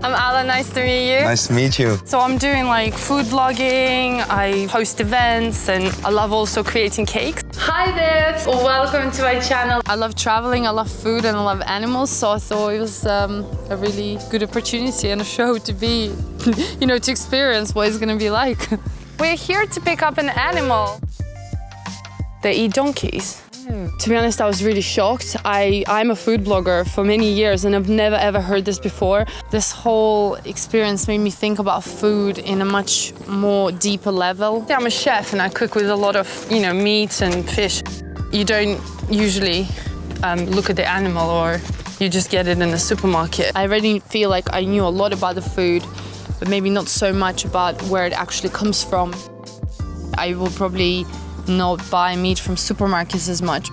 I'm Alla, nice to meet you. Nice to meet you. So I'm doing like food blogging, I host events, and I love also creating cakes. Hi there, welcome to my channel. I love traveling, I love food, and I love animals, so I thought it was a really good opportunity and a show to be, you know, to experience what it's gonna be like. We're here to pick up an animal. They eat donkeys. To be honest, I was really shocked. I'm a food blogger for many years and I've never ever heard this before. This whole experience made me think about food in a much more deeper level. I'm a chef and I cook with a lot of, you know, meats and fish. You don't usually look at the animal, or you just get it in the supermarket. I really feel like I knew a lot about the food, but maybe not so much about where it actually comes from. I will probably not buy meat from supermarkets as much.